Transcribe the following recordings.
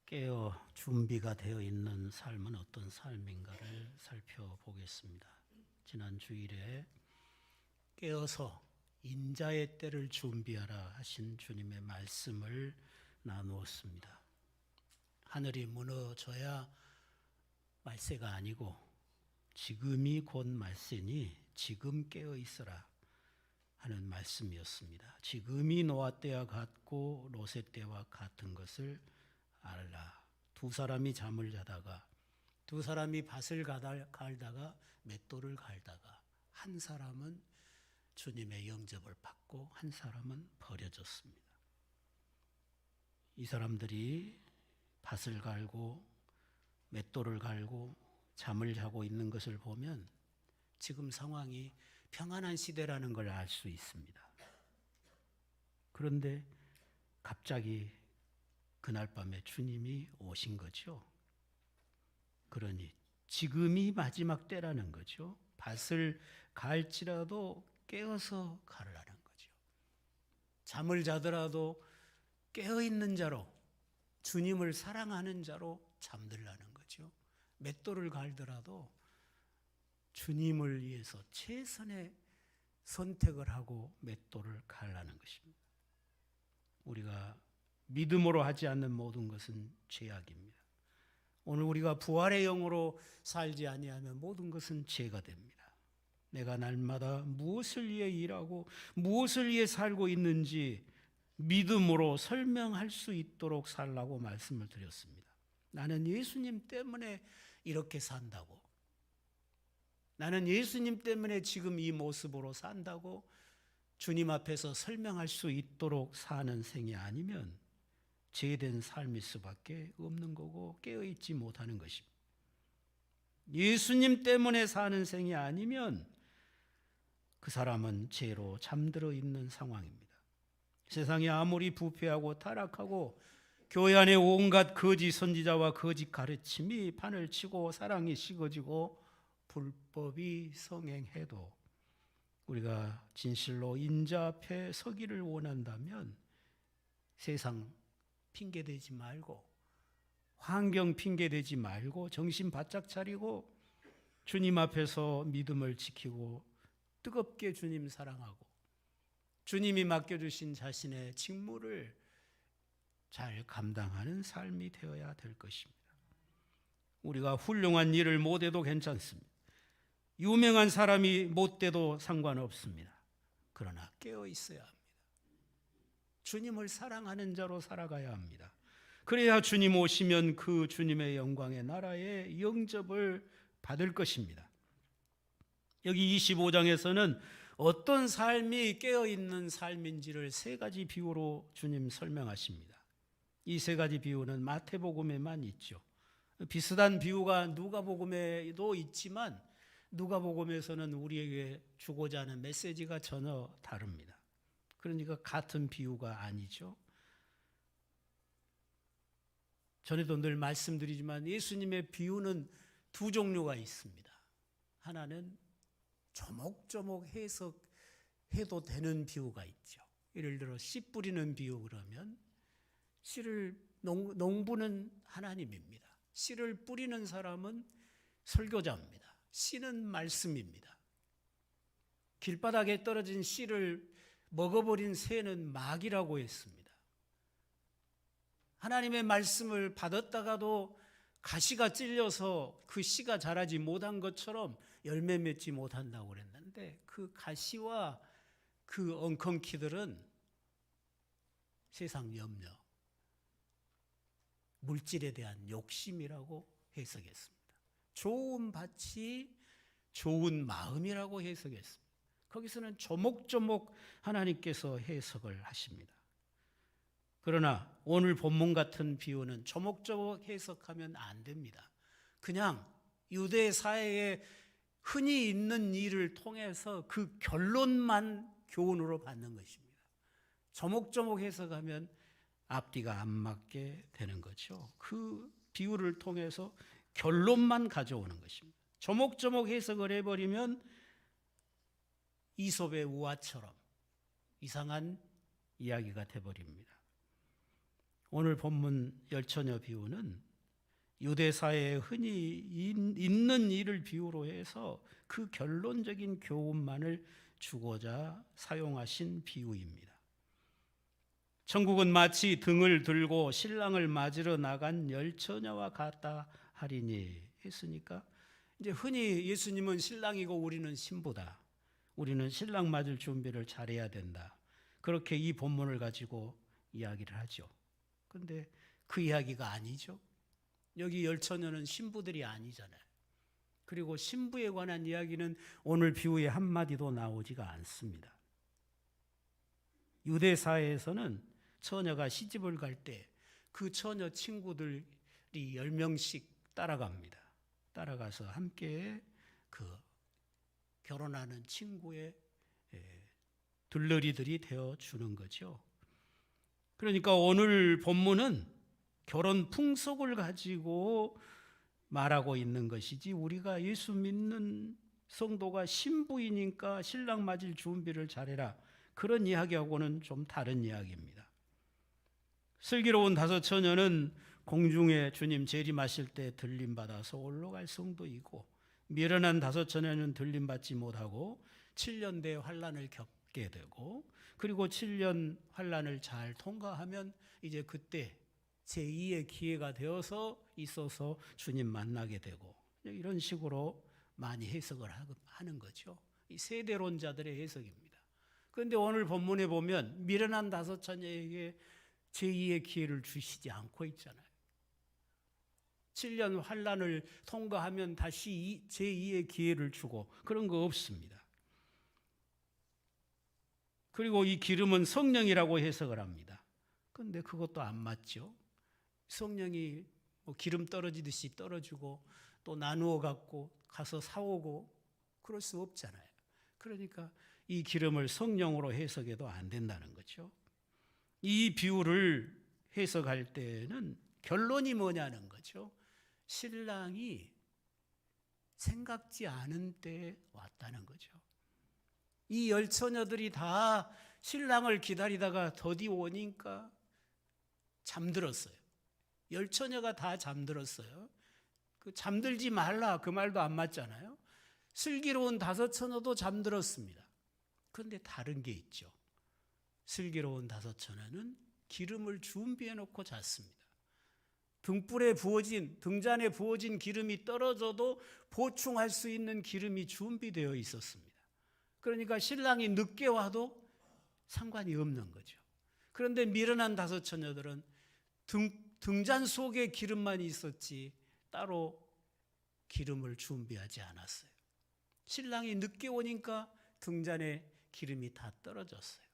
깨어 준비가 되어 있는 삶은 어떤 삶인가를 살펴보겠습니다. 지난 주일에 깨어서 인자의 때를 준비하라 하신 주님의 말씀을 나누었습니다. 하늘이 무너져야 말세가 아니고 지금이 곧 말세니 지금 깨어 있어라 하는 말씀이었습니다. 지금이 노아 때와 같고 롯의 때와 같은 것을 알라. 두 사람이 잠을 자다가, 두 사람이 밭을 갈다가 맷돌을 갈다가, 한 사람은 주님의 영접을 받고 한 사람은 버려졌습니다. 이 사람들이 밭을 갈고 맷돌을 갈고 잠을 자고 있는 것을 보면 지금 상황이 평안한 시대라는 걸 알 수 있습니다. 그런데 갑자기 그날 밤에 주님이 오신 거죠. 그러니 지금이 마지막 때라는 거죠. 밭을 갈지라도 깨어서 가라는 거죠. 잠을 자더라도 깨어있는 자로, 주님을 사랑하는 자로 잠들라는 거죠. 맷돌을 갈더라도 주님을 위해서 최선의 선택을 하고 맷돌을 갈라는 것입니다. 우리가 믿음으로 하지 않는 모든 것은 죄악입니다. 오늘 우리가 부활의 영으로 살지 아니하면 모든 것은 죄가 됩니다. 내가 날마다 무엇을 위해 일하고 무엇을 위해 살고 있는지 믿음으로 설명할 수 있도록 살라고 말씀을 드렸습니다. 나는 예수님 때문에 이렇게 산다고, 나는 예수님 때문에 지금 이 모습으로 산다고 주님 앞에서 설명할 수 있도록 사는 생이 아니면 죄된 삶일 수밖에 없는 거고 깨어있지 못하는 것입니다. 예수님 때문에 사는 생이 아니면 그 사람은 죄로 잠들어 있는 상황입니다. 세상이 아무리 부패하고 타락하고 교회 안에 온갖 거짓 선지자와 거짓 가르침이 판을 치고 사랑이 식어지고 불법이 성행해도 우리가 진실로 인자 앞에 서기를 원한다면 세상 핑계대지 말고, 환경 핑계대지 말고 정신 바짝 차리고 주님 앞에서 믿음을 지키고 뜨겁게 주님 사랑하고 주님이 맡겨주신 자신의 직무를 잘 감당하는 삶이 되어야 될 것입니다. 우리가 훌륭한 일을 못해도 괜찮습니다. 유명한 사람이 못돼도 상관없습니다. 그러나 깨어 있어야 합니다. 주님을 사랑하는 자로 살아가야 합니다. 그래야 주님 오시면 그 주님의 영광의 나라에 영접을 받을 것입니다. 여기 25장에서는 어떤 삶이 깨어있는 삶인지를 세 가지 비유로 주님 설명하십니다. 이 세 가지 비유는 마태복음에만 있죠. 비슷한 비유가 누가복음에도 있지만 누가복음에서는 우리에게 주고자 하는 메시지가 전혀 다릅니다. 그러니까 같은 비유가 아니죠. 전에도 늘 말씀드리지만 예수님의 비유는 두 종류가 있습니다. 하나는 조목조목 해석해도 되는 비유가 있죠. 예를 들어 씨 뿌리는 비유 그러면 농부는 하나님입니다. 씨를 뿌리는 사람은 설교자입니다. 씨는 말씀입니다. 길바닥에 떨어진 씨를 먹어버린 새는 마귀라고 했습니다. 하나님의 말씀을 받았다가도 가시가 찔려서 그 씨가 자라지 못한 것처럼 열매 맺지 못한다고 그랬는데 그 가시와 그 엉겅퀴들은 세상 염려, 물질에 대한 욕심이라고 해석했습니다. 좋은 밭이 좋은 마음이라고 해석했습니다. 거기서는 조목조목 하나님께서 해석을 하십니다. 그러나 오늘 본문 같은 비유는 조목조목 해석하면 안 됩니다. 그냥 유대 사회에 흔히 있는 일을 통해서 그 결론만 교훈으로 받는 것입니다. 조목조목 해석하면 앞뒤가 안 맞게 되는 거죠. 그 비유를 통해서 결론만 가져오는 것입니다. 조목조목 해석을 해버리면 이솝의 우화처럼 이상한 이야기가 돼버립니다. 오늘 본문 열처녀 비유는 유대사회에 흔히 있는 일을 비유로 해서 그 결론적인 교훈만을 주고자 사용하신 비유입니다. 천국은 마치 등을 들고 신랑을 맞으러 나간 열처녀와 같다 하리니 했으니까, 이제 흔히 예수님은 신랑이고 우리는 신부다, 우리는 신랑 맞을 준비를 잘해야 된다, 그렇게 이 본문을 가지고 이야기를 하죠. 그런데 그 이야기가 아니죠. 여기 열처녀는 신부들이 아니잖아요. 그리고 신부에 관한 이야기는 오늘 비유에 한마디도 나오지가 않습니다. 유대 사회에서는 처녀가 시집을 갈 때 그 처녀 친구들이 10명씩 따라갑니다. 따라가서 함께 그 결혼하는 친구의 들러리들이 되어 주는 거죠. 그러니까 오늘 본문은 결혼 풍속을 가지고 말하고 있는 것이지, 우리가 예수 믿는 성도가 신부이니까 신랑 맞을 준비를 잘해라, 그런 이야기하고는 좀 다른 이야기입니다. 슬기로운 다섯 처녀는 공중에 주님 재림하실 때 들림받아서 올라갈 성도이고, 미련한 다섯 처녀는 들림받지 못하고 7년 대 환난을 겪게 되고, 그리고 7년 환난을 잘 통과하면 이제 그때 제2의 기회가 되어서 있어서 주님 만나게 되고, 이런 식으로 많이 해석을 하는 거죠. 이 세대론자들의 해석입니다. 그런데 오늘 본문에 보면 미련한 다섯 처녀에게 제2의 기회를 주시지 않고 있잖아요. 7년 환난을 통과하면 다시 제2의 기회를 주고 그런 거 없습니다. 그리고 이 기름은 성령이라고 해석을 합니다. 그런데 그것도 안 맞죠. 성령이 뭐 기름 떨어지듯이 떨어지고 또 나누어 갖고 가서 사오고 그럴 수 없잖아요. 그러니까 이 기름을 성령으로 해석해도 안 된다는 거죠. 이 비유를 해석할 때는 결론이 뭐냐는 거죠. 신랑이 생각지 않은 때에 왔다는 거죠. 이 열처녀들이 다 신랑을 기다리다가 더디 오니까 잠들었어요. 열처녀가 다 잠들었어요. 그 잠들지 말라 그 말도 안 맞잖아요. 슬기로운 다섯 처녀도 잠들었습니다. 그런데 다른 게 있죠. 슬기로운 다섯 처녀는 기름을 준비해 놓고 잤습니다. 등잔에 부어진 기름이 떨어져도 보충할 수 있는 기름이 준비되어 있었습니다. 그러니까 신랑이 늦게 와도 상관이 없는 거죠. 그런데 미련한 다섯 처녀들은 등잔 속에 기름만 있었지 따로 기름을 준비하지 않았어요. 신랑이 늦게 오니까 등잔에 기름이 다 떨어졌어요.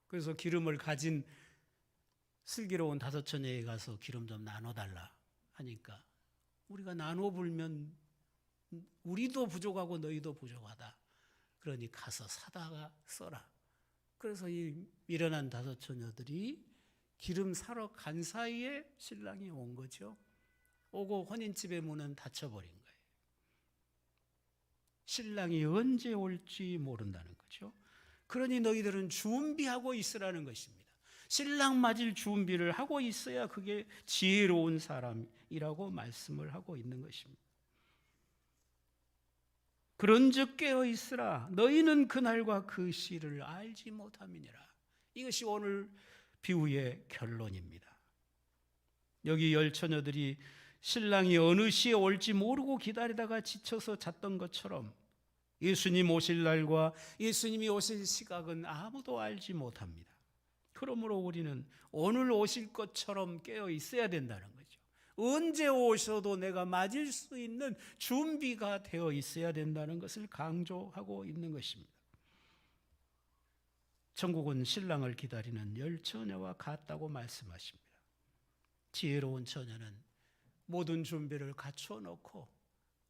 그래서 기름을 가진 슬기로운 다섯 처녀에 가서 기름 좀 나눠달라 하니까, 우리가 나눠 불면 우리도 부족하고 너희도 부족하다, 그러니 가서 사다가 써라. 그래서 이 미련한 다섯 처녀들이 기름 사러 간 사이에 신랑이 온 거죠. 오고 혼인집의 문은 닫혀버린 거예요. 신랑이 언제 올지 모른다는 거죠. 그러니 너희들은 준비하고 있으라는 것입니다. 신랑 맞을 준비를 하고 있어야 그게 지혜로운 사람이라고 말씀을 하고 있는 것입니다. 그런즉 깨어 있으라. 너희는 그날과 그 시를 알지 못함이니라. 이것이 오늘 비유의 결론입니다. 여기 열처녀들이 신랑이 어느 시에 올지 모르고 기다리다가 지쳐서 잤던 것처럼 예수님 오실 날과 예수님이 오실 시각은 아무도 알지 못합니다. 그러므로 우리는 오늘 오실 것처럼 깨어 있어야 된다는 거죠. 언제 오셔도 내가 맞을 수 있는 준비가 되어 있어야 된다는 것을 강조하고 있는 것입니다. 천국은 신랑을 기다리는 열처녀와 같다고 말씀하십니다. 지혜로운 처녀는 모든 준비를 갖춰 놓고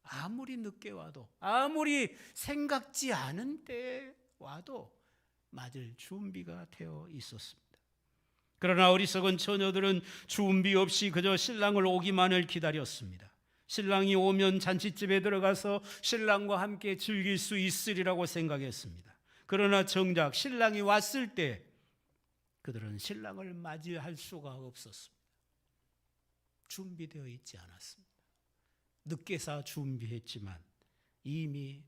아무리 늦게 와도, 아무리 생각지 않은 때에 와도 맞을 준비가 되어 있었습니다. 그러나 어리석은 처녀들은 준비 없이 그저 신랑을 오기만을 기다렸습니다. 신랑이 오면 잔치집에 들어가서 신랑과 함께 즐길 수 있으리라고 생각했습니다. 그러나 정작 신랑이 왔을 때 그들은 신랑을 맞이할 수가 없었습니다. 준비되어 있지 않았습니다. 늦게서 준비했지만 이미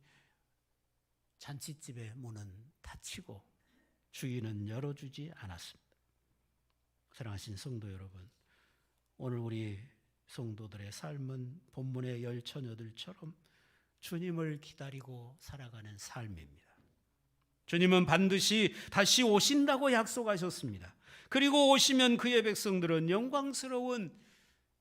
잔치집의 문은 닫히고 주인은 열어주지 않았습니다. 사랑하신 성도 여러분, 오늘 우리 성도들의 삶은 본문의 열 처녀들처럼 주님을 기다리고 살아가는 삶입니다. 주님은 반드시 다시 오신다고 약속하셨습니다. 그리고 오시면 그의 백성들은 영광스러운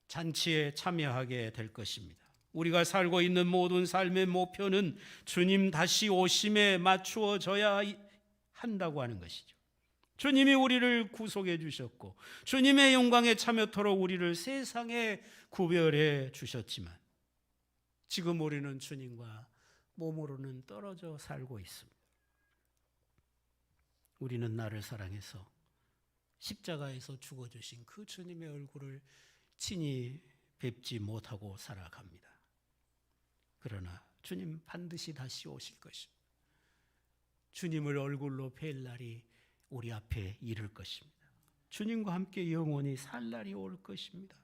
잔치에 참여하게 될 것입니다. 우리가 살고 있는 모든 삶의 목표는 주님 다시 오심에 맞추어져야 한다고 하는 것이죠. 주님이 우리를 구속해 주셨고 주님의 영광에 참여토록 우리를 세상에 구별해 주셨지만 지금 우리는 주님과 몸으로는 떨어져 살고 있습니다. 우리는 나를 사랑해서 십자가에서 죽어주신 그 주님의 얼굴을 친히 뵙지 못하고 살아갑니다. 그러나 주님 반드시 다시 오실 것입니다. 주님을 얼굴로 뵐 날이 우리 앞에 이를 것입니다. 주님과 함께 영원히 살 날이 올 것입니다.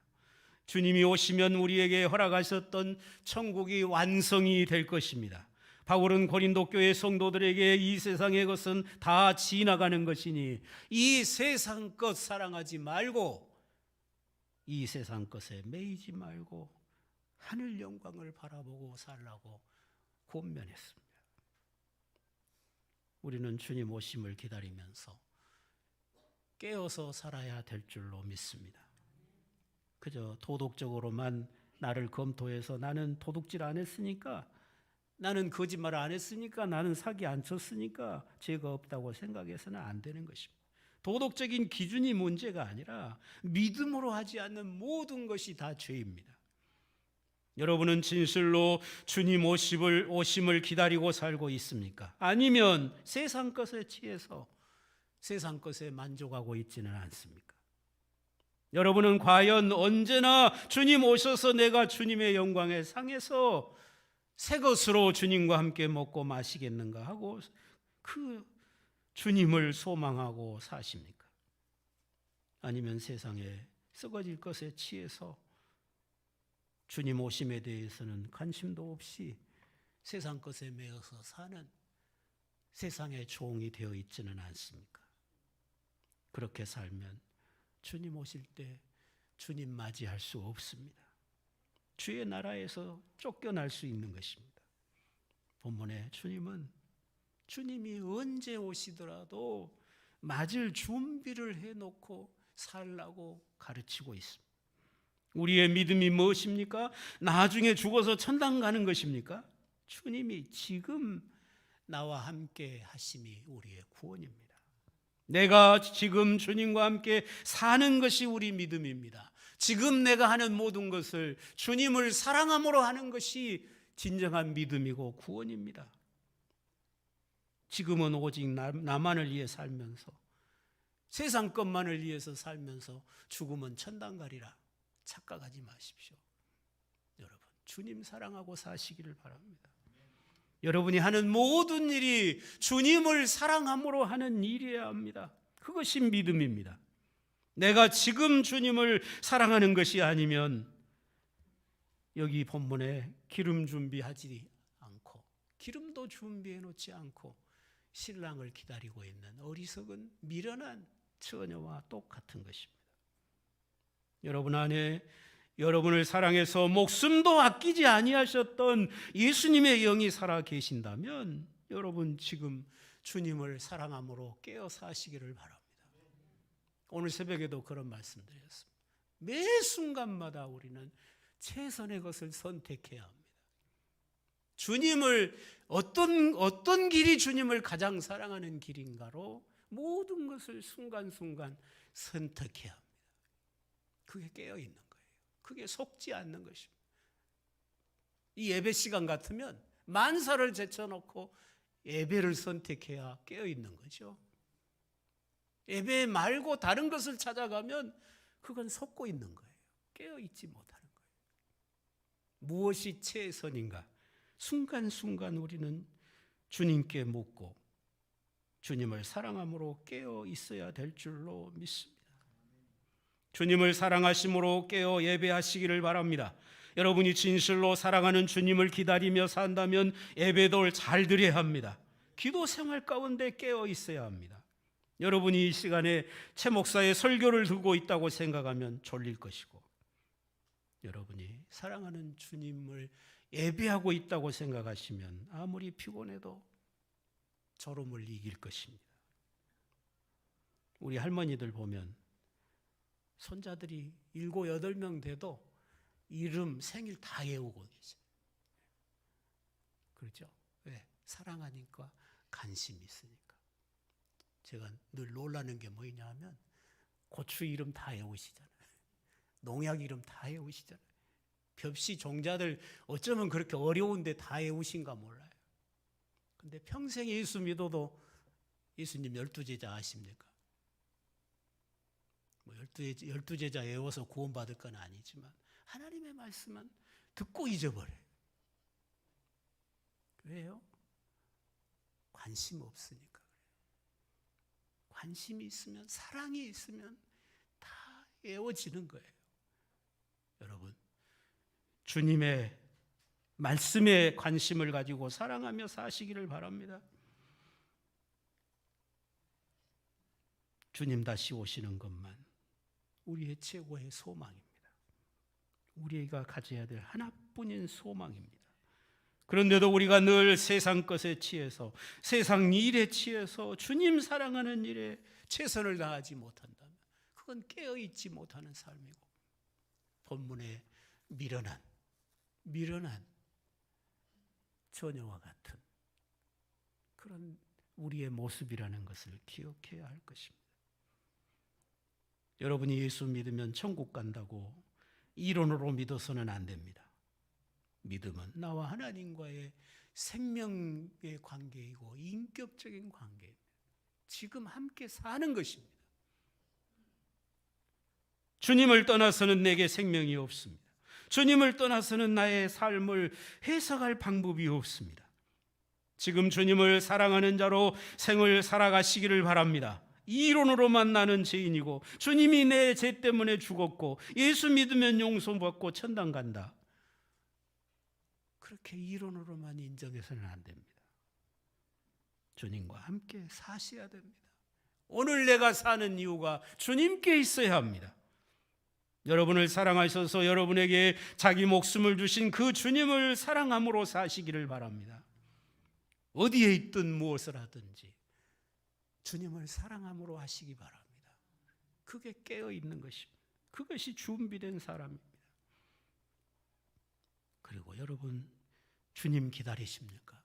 주님이 오시면 우리에게 허락하셨던 천국이 완성이 될 것입니다. 바울은 고린도 교회 성도들에게 이 세상의 것은 다 지나가는 것이니 이 세상 것 사랑하지 말고 이 세상 것에 매이지 말고 하늘 영광을 바라보고 살라고 권면했습니다. 우리는 주님 오심을 기다리면서 깨어서 살아야 될 줄로 믿습니다. 그저 도덕적으로만 나를 검토해서 나는 도둑질 안 했으니까, 나는 거짓말 안 했으니까, 나는 사기 안 쳤으니까 죄가 없다고 생각해서는 안 되는 것입니다. 도덕적인 기준이 문제가 아니라 믿음으로 하지 않는 모든 것이 다 죄입니다. 여러분은 진실로 주님 오심을 기다리고 살고 있습니까? 아니면 세상 것에 취해서 세상 것에 만족하고 있지는 않습니까? 여러분은 과연 언제나 주님 오셔서 내가 주님의 영광에 상해서 새 것으로 주님과 함께 먹고 마시겠는가 하고 그 주님을 소망하고 사십니까? 아니면 세상에 썩어질 것에 취해서 주님 오심에 대해서는 관심도 없이 세상 것에 매여서 사는 세상의 종이 되어 있지는 않습니까? 그렇게 살면 주님 오실 때 주님 맞이할 수 없습니다. 주의 나라에서 쫓겨날 수 있는 것입니다. 본문에 주님이 언제 오시더라도 맞을 준비를 해놓고 살라고 가르치고 있습니다. 우리의 믿음이 무엇입니까? 나중에 죽어서 천당 가는 것입니까? 주님이 지금 나와 함께 하심이 우리의 구원입니다. 내가 지금 주님과 함께 사는 것이 우리 믿음입니다. 지금 내가 하는 모든 것을 주님을 사랑함으로 하는 것이 진정한 믿음이고 구원입니다. 지금은 오직 나만을 위해 살면서 세상 것만을 위해서 살면서 죽으면 천당 가리라 착각하지 마십시오. 여러분, 주님 사랑하고 사시기를 바랍니다. 여러분이 하는 모든 일이 주님을 사랑함으로 하는 일이어야 합니다. 그것이 믿음입니다. 내가 지금 주님을 사랑하는 것이 아니면 여기 본문에 기름 준비하지 않고 기름도 준비해 놓지 않고 신랑을 기다리고 있는 어리석은 미련한 처녀와 똑같은 것입니다. 여러분 안에 여러분을 사랑해서 목숨도 아끼지 아니하셨던 예수님의 영이 살아 계신다면 여러분 지금 주님을 사랑함으로 깨어 사시기를 바랍니다. 오늘 새벽에도 그런 말씀드렸습니다. 매 순간마다 우리는 최선의 것을 선택해야 합니다. 주님을 어떤 길이 주님을 가장 사랑하는 길인가로 모든 것을 순간순간 선택해야 합니다. 그게 깨어 있는 거예요. 그게 속지 않는 것입니다. 이 예배 시간 같으면 만사를 제쳐놓고 예배를 선택해야 깨어 있는 거죠. 예배 말고 다른 것을 찾아가면 그건 속고 있는 거예요. 깨어 있지 못하는 거예요. 무엇이 최선인가? 순간순간 우리는 주님께 묻고 주님을 사랑함으로 깨어 있어야 될 줄로 믿습니다. 주님을 사랑하심으로 깨어 예배하시기를 바랍니다. 여러분이 진실로 사랑하는 주님을 기다리며 산다면 예배도 잘 드려야 합니다. 기도 생활 가운데 깨어 있어야 합니다. 여러분이 이 시간에 최 목사의 설교를 듣고 있다고 생각하면 졸릴 것이고, 여러분이 사랑하는 주님을 예배하고 있다고 생각하시면 아무리 피곤해도 졸음을 이길 것입니다. 우리 할머니들 보면 손자들이 7, 8명 돼도 이름, 생일 다 외우고 계세요. 그렇죠? 왜? 사랑하니까, 관심이 있으니까. 제가 늘 놀라는 게 뭐냐 하면 고추 이름 다 외우시잖아요. 농약 이름 다 외우시잖아요. 벽시 종자들 어쩌면 그렇게 어려운데 다 외우신가 몰라요. 근데 평생 예수 믿어도 예수님 12제자 아십니까? 뭐 12제자 외워서 구원받을 건 아니지만 하나님의 말씀은 듣고 잊어버려요. 왜요? 관심 없으니까 그래요. 관심이 있으면, 사랑이 있으면 다 외워지는 거예요. 여러분, 주님의 말씀에 관심을 가지고 사랑하며 사시기를 바랍니다. 주님 다시 오시는 것만 우리의 최고의 소망입니다. 우리가 가져야 될 하나뿐인 소망입니다. 그런데도 우리가 늘 세상 것에 취해서, 세상 일에 취해서 주님 사랑하는 일에 최선을 다하지 못한다면 그건 깨어있지 못하는 삶이고, 본문에 미련한 처녀와 같은 그런 우리의 모습이라는 것을 기억해야 할 것입니다. 여러분이 예수 믿으면 천국 간다고 이론으로 믿어서는 안 됩니다. 믿음은 나와 하나님과의 생명의 관계이고 인격적인 관계입니다. 지금 함께 사는 것입니다. 주님을 떠나서는 내게 생명이 없습니다. 주님을 떠나서는 나의 삶을 해석할 방법이 없습니다. 지금 주님을 사랑하는 자로 생을 살아가시기를 바랍니다. 이론으로만 나는 죄인이고 주님이 내 죄 때문에 죽었고 예수 믿으면 용서받고 천당 간다, 그렇게 이론으로만 인정해서는 안 됩니다. 주님과 함께 사셔야 됩니다. 오늘 내가 사는 이유가 주님께 있어야 합니다. 여러분을 사랑하셔서 여러분에게 자기 목숨을 주신 그 주님을 사랑함으로 사시기를 바랍니다. 어디에 있든 무엇을 하든지 주님을 사랑함으로 하시기 바랍니다. 그게 깨어있는 것입니다. 그것이 준비된 사람입니다. 그리고 여러분, 주님 기다리십니까?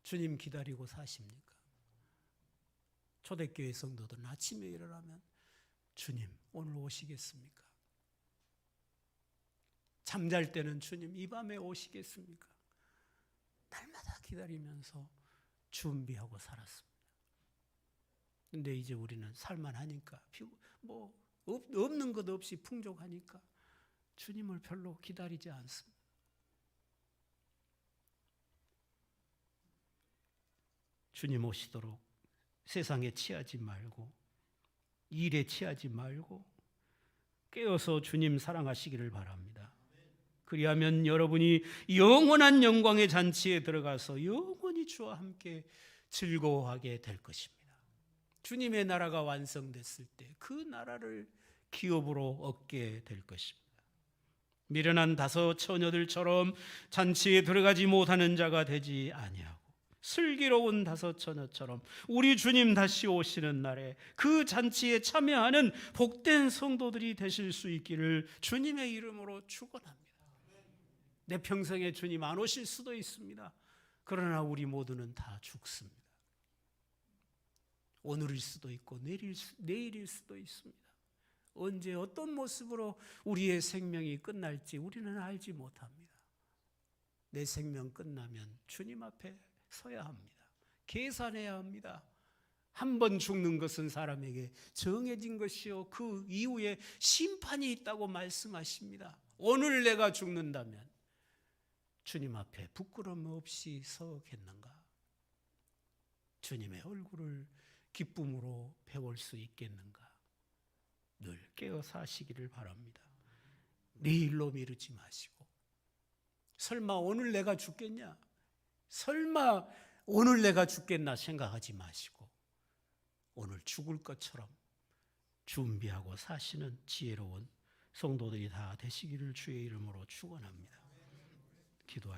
주님 기다리고 사십니까? 초대교회 성도들은 아침에 일어나면 주님 오늘 오시겠습니까? 잠잘 때는 주님 이 밤에 오시겠습니까? 날마다 기다리면서 준비하고 살았습니다. 근데 이제 우리는 살만하니까, 없는 것 없이 풍족하니까 주님을 별로 기다리지 않습니다. 주님 오시도록 세상에 취하지 말고, 일에 취하지 말고 깨어서 주님 사랑하시기를 바랍니다. 그리하면 여러분이 영원한 영광의 잔치에 들어가서 영원히 주와 함께 즐거워하게 될 것입니다. 주님의 나라가 완성됐을 때 그 나라를 기업으로 얻게 될 것입니다. 미련한 5 처녀들처럼 잔치에 들어가지 못하는 자가 되지 아니하고, 슬기로운 5 처녀처럼 우리 주님 다시 오시는 날에 그 잔치에 참여하는 복된 성도들이 되실 수 있기를 주님의 이름으로 축원합니다. 내 평생에 주님 안 오실 수도 있습니다. 그러나 우리 모두는 다 죽습니다. 오늘일 수도 있고 내일일 수도 있습니다. 언제 어떤 모습으로 우리의 생명이 끝날지 우리는 알지 못합니다. 내 생명 끝나면 주님 앞에 서야 합니다. 계산해야 합니다. 한 번 죽는 것은 사람에게 정해진 것이요 그 이후에 심판이 있다고 말씀하십니다. 오늘 내가 죽는다면 주님 앞에 부끄러움 없이 서겠는가? 주님의 얼굴을 기쁨으로 배울 수 있겠는가? 늘 깨어 사시기를 바랍니다. 내일로 미루지 마시고, 설마 오늘 내가 죽겠냐? 설마 오늘 내가 죽겠나 생각하지 마시고, 오늘 죽을 것처럼 준비하고 사시는 지혜로운 성도들이 다 되시기를 주의 이름으로 축원합니다. 기도하시겠습니다.